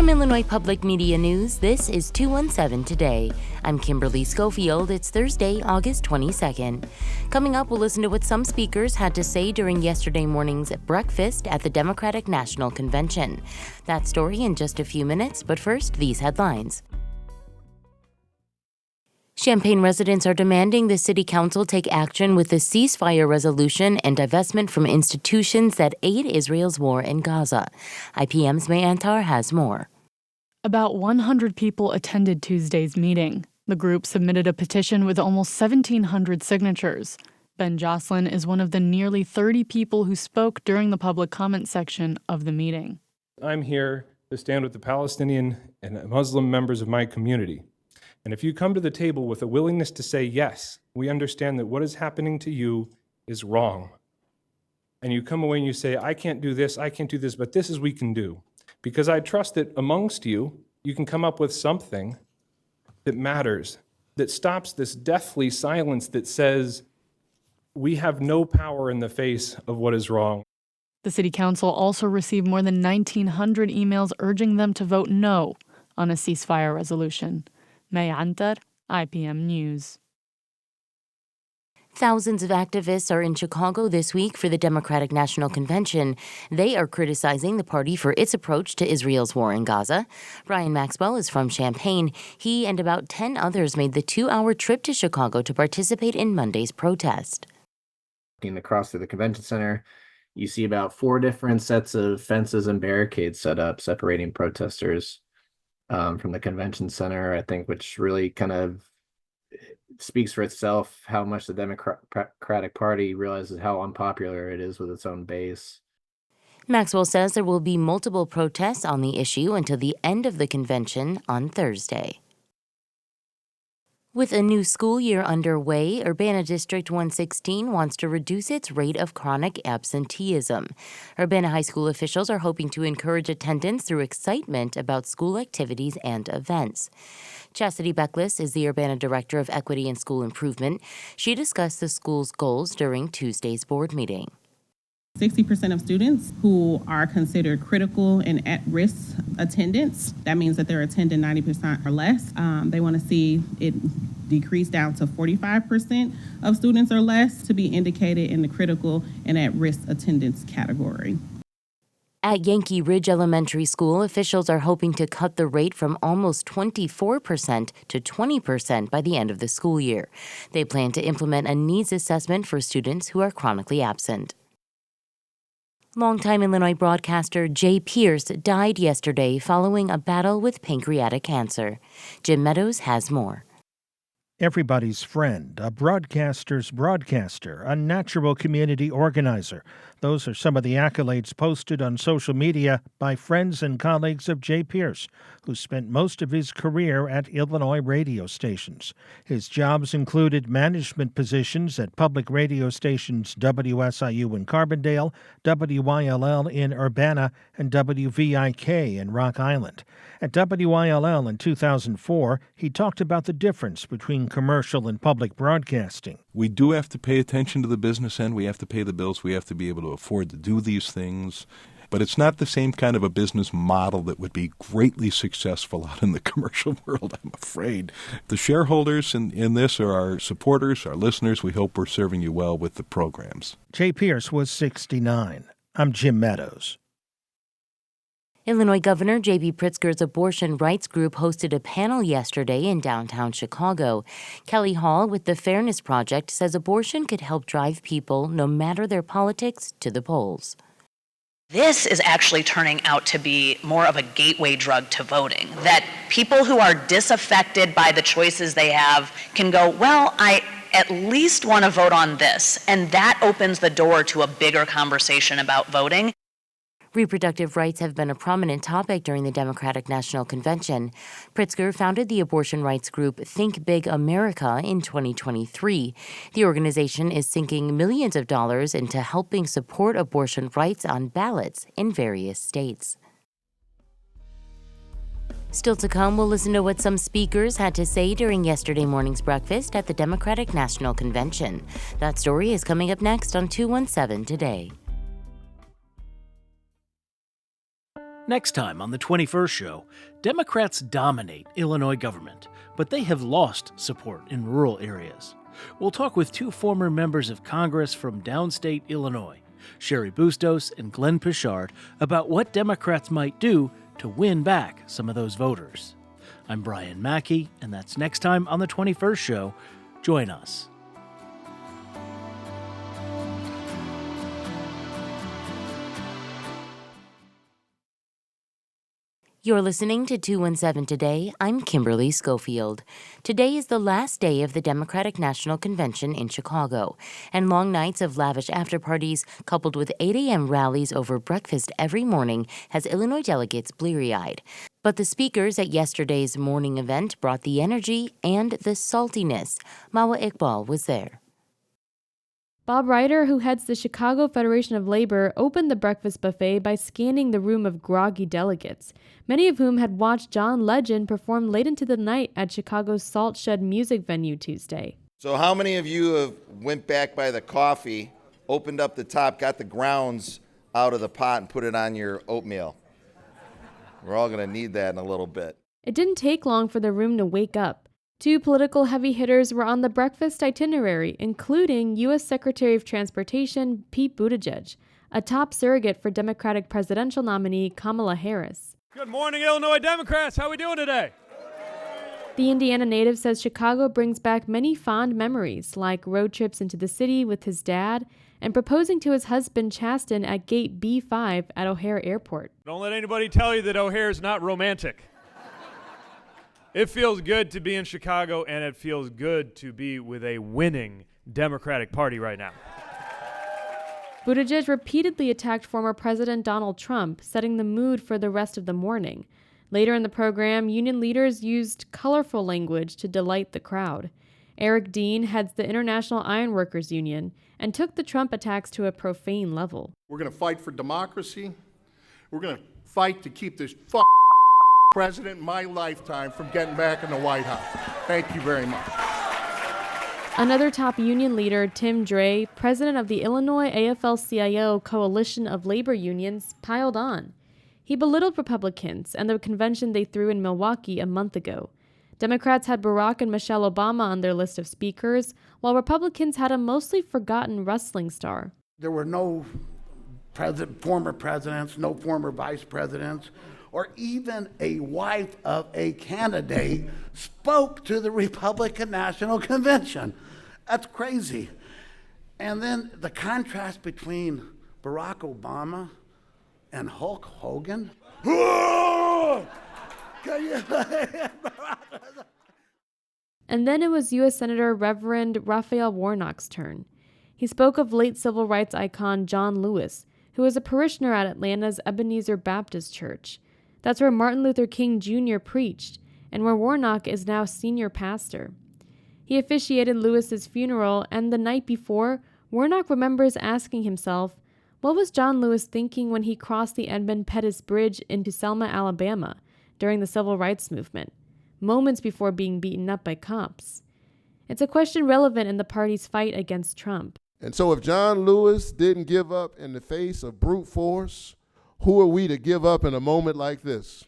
From Illinois Public Media News, this is 217 Today. I'm Kimberly Schofield. It's Thursday, August 22nd. Coming up, we'll listen to what some speakers had to say during yesterday morning's breakfast at the Democratic National Convention. That story in just a few minutes, but first, these headlines. Champaign residents are demanding the City Council take action with the ceasefire resolution and divestment from institutions that aid Israel's war in Gaza. IPM's May Antar has more. About 100 people attended Tuesday's meeting. The group submitted a petition with almost 1,700 signatures. Ben Jocelyn is one of the nearly 30 people who spoke during the public comment section of the meeting. I'm here to stand with the Palestinian and Muslim members of my community. And if you come to the table with a willingness to say, yes, we understand that what is happening to you is wrong, and you come away and you say, I can't do this, but this is we can do. Because I trust that amongst you, you can come up with something that matters, that stops this deathly silence that says, we have no power in the face of what is wrong. The City Council also received more than 1,900 emails urging them to vote no on a ceasefire resolution. May Antar, IPM News. Thousands of activists are in Chicago this week for the Democratic National Convention. They are criticizing the party for its approach to Israel's war in Gaza. Brian Maxwell is from Champaign. He and about 10 others made the 2-hour trip to Chicago to participate in Monday's protest. Looking across through the convention center, you see about 4 different sets of fences and barricades set up, separating protesters from the convention center, I think, which really kind of speaks for itself how much the Democratic Party realizes how unpopular it is with its own base. Maxwell says there will be multiple protests on the issue until the end of the convention on Thursday. With a new school year underway, Urbana District 116 wants to reduce its rate of chronic absenteeism. Urbana High School officials are hoping to encourage attendance through excitement about school activities and events. Chastity Beckless is the Urbana Director of Equity and School Improvement. She discussed the school's goals during Tuesday's board meeting. 60% of students who are considered critical and at-risk attendance, that means that they're attending 90% or less. They want to see it decrease down to 45% of students or less to be indicated in the critical and at-risk attendance category. At Yankee Ridge Elementary School, officials are hoping to cut the rate from almost 24% to 20% by the end of the school year. They plan to implement a needs assessment for students who are chronically absent. Longtime Illinois broadcaster Jay Pierce died yesterday following a battle with pancreatic cancer. Jim Meadows has more. Everybody's friend, a broadcaster's broadcaster, a natural community organizer. Those are some of the accolades posted on social media by friends and colleagues of Jay Pierce, who spent most of his career at Illinois radio stations. His jobs included management positions at public radio stations WSIU in Carbondale, WYLL in Urbana, and WVIK in Rock Island. At WYLL in 2004, he talked about the difference between commercial and public broadcasting. We do have to pay attention to the business end. We have to pay the bills. We have to be able to afford to do these things. But it's not the same kind of a business model that would be greatly successful out in the commercial world, I'm afraid. The shareholders in this are our supporters, our listeners. We hope we're serving you well with the programs. Jay Pierce was 69. I'm Jim Meadows. Illinois Governor J.B. Pritzker's abortion rights group hosted a panel yesterday in downtown Chicago. Kelly Hall with the Fairness Project says abortion could help drive people, no matter their politics, to the polls. This is actually turning out to be more of a gateway drug to voting, that people who are disaffected by the choices they have can go, well, I at least want to vote on this, and that opens the door to a bigger conversation about voting. Reproductive rights have been a prominent topic during the Democratic National Convention. Pritzker founded the abortion rights group Think Big America in 2023. The organization is sinking millions of dollars into helping support abortion rights on ballots in various states. Still to come, we'll listen to what some speakers had to say during yesterday morning's breakfast at the Democratic National Convention. That story is coming up next on 217 Today. Next time on the 21st show, Democrats dominate Illinois government, but they have lost support in rural areas. We'll talk with two former members of Congress from downstate Illinois, Sherry Bustos and Glenn Pichard, about what Democrats might do to win back some of those voters. I'm Brian Mackey, and that's next time on the 21st show. Join us. You're listening to 217 Today. I'm Kimberly Schofield. Today is the last day of the Democratic National Convention in Chicago, and long nights of lavish after-parties coupled with 8 a.m. rallies over breakfast every morning has Illinois delegates bleary-eyed. But the speakers at yesterday's morning event brought the energy and the saltiness. Mawa Iqbal was there. Bob Ryder, who heads the Chicago Federation of Labor, opened the breakfast buffet by scanning the room of groggy delegates, many of whom had watched John Legend perform late into the night at Chicago's Salt Shed music venue Tuesday. So how many of you have went back by the coffee, opened up the top, got the grounds out of the pot and put it on your oatmeal? We're all going to need that in a little bit. It didn't take long for the room to wake up. Two political heavy hitters were on the breakfast itinerary, including U.S. Secretary of Transportation Pete Buttigieg, a top surrogate for Democratic presidential nominee Kamala Harris. Good morning, Illinois Democrats. How are we doing today? The Indiana native says Chicago brings back many fond memories, like road trips into the city with his dad and proposing to his husband Chasten at gate B5 at O'Hare Airport. Don't let anybody tell you that O'Hare is not romantic. It feels good to be in Chicago, and it feels good to be with a winning Democratic Party right now. Buttigieg repeatedly attacked former President Donald Trump, setting the mood for the rest of the morning. Later in the program, union leaders used colorful language to delight the crowd. Eric Dean heads the International Ironworkers Union and took the Trump attacks to a profane level. We're going to fight for democracy. We're going to fight to keep this president in my lifetime from getting back in the White House. Thank you very much. Another top union leader, Tim Dre, president of the Illinois AFL-CIO Coalition of Labor Unions, piled on. He belittled Republicans and the convention they threw in Milwaukee a month ago. Democrats had Barack and Michelle Obama on their list of speakers, while Republicans had a mostly forgotten wrestling star. There were no former presidents, no former vice presidents, or even a wife of a candidate spoke to the Republican National Convention. That's crazy. And then the contrast between Barack Obama and Hulk Hogan. And then it was U.S. Senator Reverend Raphael Warnock's turn. He spoke of late civil rights icon John Lewis, who was a parishioner at Atlanta's Ebenezer Baptist Church. That's where Martin Luther King Jr. preached, and where Warnock is now senior pastor. He officiated Lewis's funeral, and the night before, Warnock remembers asking himself, what was John Lewis thinking when he crossed the Edmund Pettus Bridge into Selma, Alabama, during the Civil Rights Movement, moments before being beaten up by cops? It's a question relevant in the party's fight against Trump. And so if John Lewis didn't give up in the face of brute force, who are we to give up in a moment like this?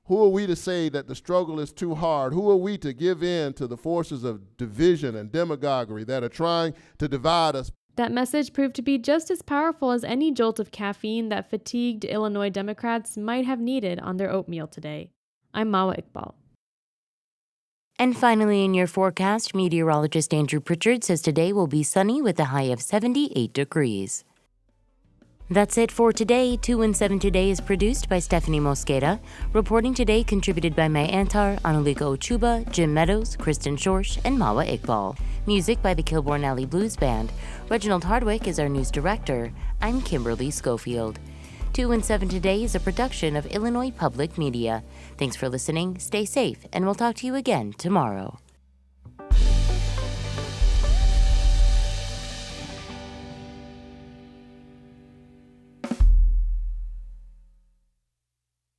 Who are we to say that the struggle is too hard? Who are we to give in to the forces of division and demagoguery that are trying to divide us? That message proved to be just as powerful as any jolt of caffeine that fatigued Illinois Democrats might have needed on their oatmeal today. I'm Mawa Iqbal. And finally, in your forecast, meteorologist Andrew Pritchard says today will be sunny with a high of 78 degrees. That's it for today. 217 Today is produced by Stephanie Mosqueda. Reporting today contributed by May Antar, Anulika Ochuba, Jim Meadows, Kristen Schorsch, and Mawa Iqbal. Music by the Kilbourne Alley Blues Band. Reginald Hardwick is our news director. I'm Kimberly Schofield. 217 Today is a production of Illinois Public Media. Thanks for listening, stay safe, and we'll talk to you again tomorrow.